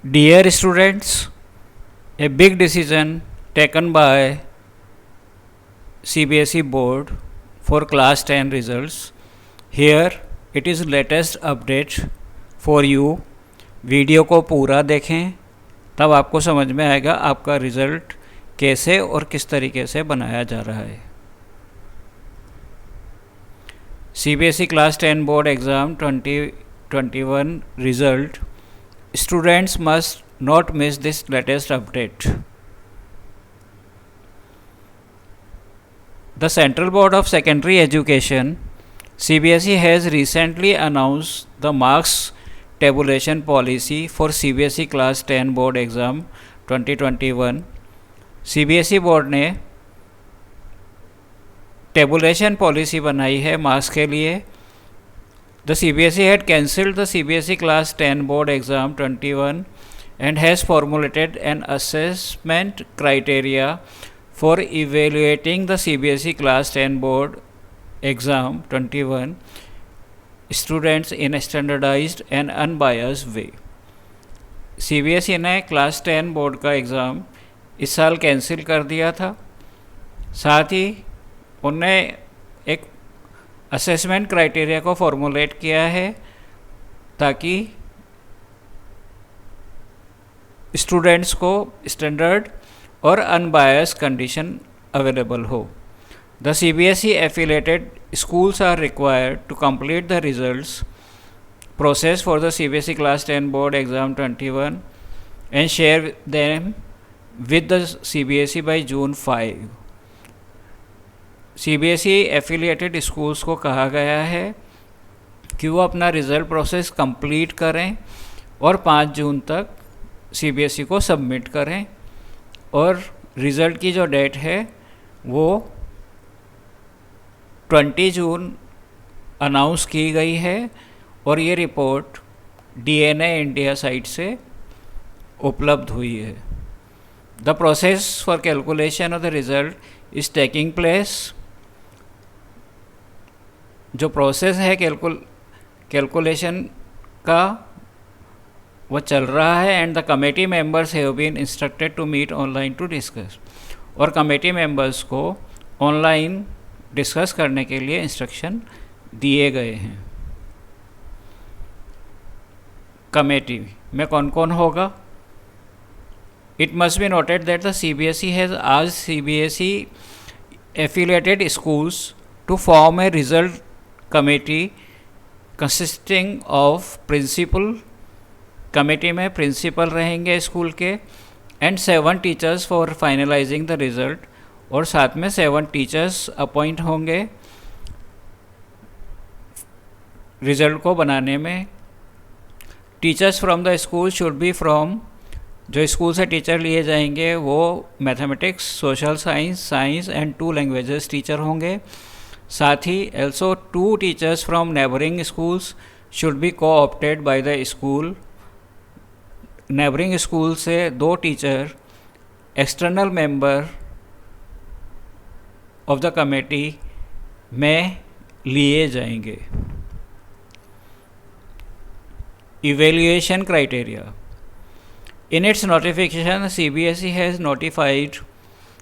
Dear students, a big decision taken by CBSE board for class 10 results. Here it is latest update for you. Video को पूरा देखें तब आपको समझ में आएगा आपका रिज़ल्ट कैसे और किस तरीके से बनाया जा रहा है। CBSE class 10 board exam 2021 result. Students must not miss this latest update. The Central Board of Secondary Education CBSE has recently announced the marks tabulation policy for CBSE Class 10 Board Exam 2021. CBSE board ने tabulation policy बनाई है marks के लिए. The CBSE had cancelled the CBSE Class 10 Board Exam 21 and has formulated an assessment criteria for evaluating the CBSE Class 10 Board Exam 21 students in a standardized and unbiased way. CBSE ने class 10 board का exam इस साल cancel कर दिया था. साथ ही उन्होंने एक असेसमेंट क्राइटेरिया को फॉर्मुलेट किया है ताकि स्टूडेंट्स को स्टैंडर्ड और अनबायस्ड कंडीशन अवेलेबल हो. The CBSE affiliated schools are required to complete the results process for the CBSE Class 10 Board Exam 21 and share them with the CBSE by June 5. CBSE affiliated schools को कहा गया है कि वो अपना result process complete करें और 5 जून तक CBSE को सबमिट करें. और रिज़ल्ट की जो डेट है वो 20 जून अनाउंस की गई है और ये रिपोर्ट DNA इंडिया साइट से उपलब्ध हुई है. The process for calculation of the result is taking place. जो प्रोसेस है कैलकुलेशन का वो चल रहा है. And the committee members have been instructed to meet online to discuss. और कमेटी मेंबर्स को ऑनलाइन डिस्कस करने के लिए इंस्ट्रक्शन दिए गए हैं. कमेटी में कौन कौन होगा? It must be noted that the CBSE has asked CBSE affiliated schools to form a result committee consisting of principal. Committee में प्रिंसिपल रहेंगे स्कूल के and 7 teachers for finalising the result. और साथ में 7 टीचर्स अपॉइंट होंगे result को बनाने में. Teachers from the school should be from. जो स्कूल से टीचर लिए जाएंगे वो mathematics, social science and 2 languages teacher होंगे. साथ ही also 2 teachers from neighboring schools should be co-opted by the school. neighboring school से 2 teacher external member of the committee में लिए जाएंगे. Evaluation criteria. In its notification, CBSE has notified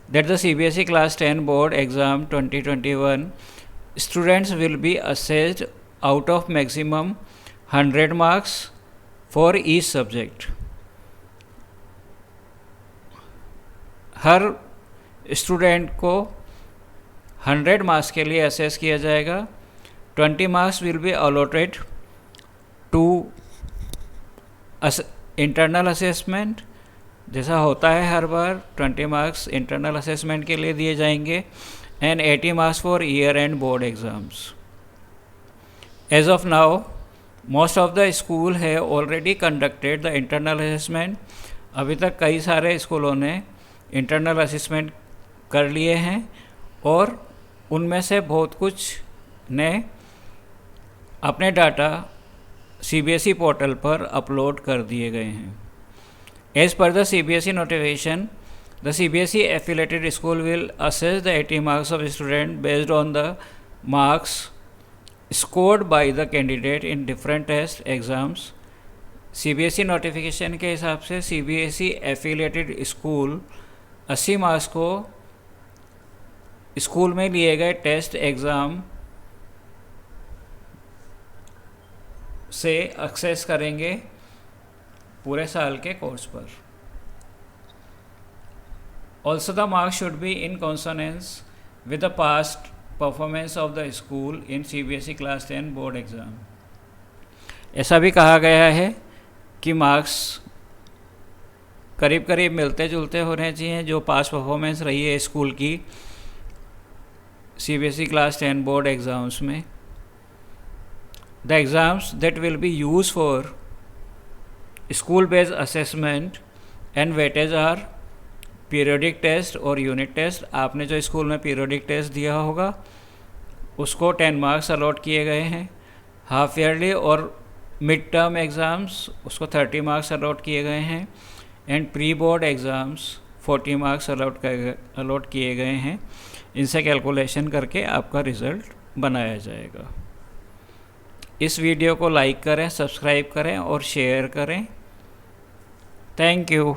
that the CBSE Class 10 Board Exam 2021 students will be assessed out of maximum 100 marks for each subject. हर student को 100 marks के लिए assess किया जाएगा. 20 marks will be allotted to internal assessment. जैसा होता है हर बार 20 मार्क्स इंटरनल असेसमेंट के लिए दिए जाएंगे and 80 marks for year end board exams. As of now most of the school है already conducted the internal assessment. अभी तक कई सारे स्कूलों ने इंटरनल असेसमेंट कर लिए हैं और उनमें से बहुत कुछ ने अपने डाटा CBSE पोर्टल पर अपलोड कर दिए गए हैं. As per the CBSE notification, the CBSE affiliated school will assess the 80 marks of student based on the marks scored by the candidate in different test exams CBSE notification के हिसाब से CBSE affiliated school 80 marks को school में लिए गए test exam से access करेंगे पूरे साल के कोर्स पर। Also the marks should be in consonance with the past performance of the school in CBSE class 10 board exam. ऐसा भी कहा गया है कि मार्क्स करीब करीब मिलते जुलते होने चाहिए जो पास परफॉर्मेंस रही है स्कूल की सीबीएसई क्लास 10 बोर्ड एग्ज़ाम्स में। The exams that will be use for school based assessment and weightage are periodic test और यूनिट टेस्ट। आपने जो स्कूल में पीरियोडिक टेस्ट दिया होगा उसको 10 मार्क्स अलॉट किए गए हैं। हाफ ईयरली और मिड टर्म एग्ज़ाम्स उसको 30 मार्क्स अलॉट किए गए हैं। And pre board exams 40 marks allot किए गए हैं। इनसे कैलकुलेशन करके आपका रिज़ल्ट बनाया जाएगा। इस वीडियो को लाइक करें, सब्सक्राइब करें और शेयर करें। Thank you.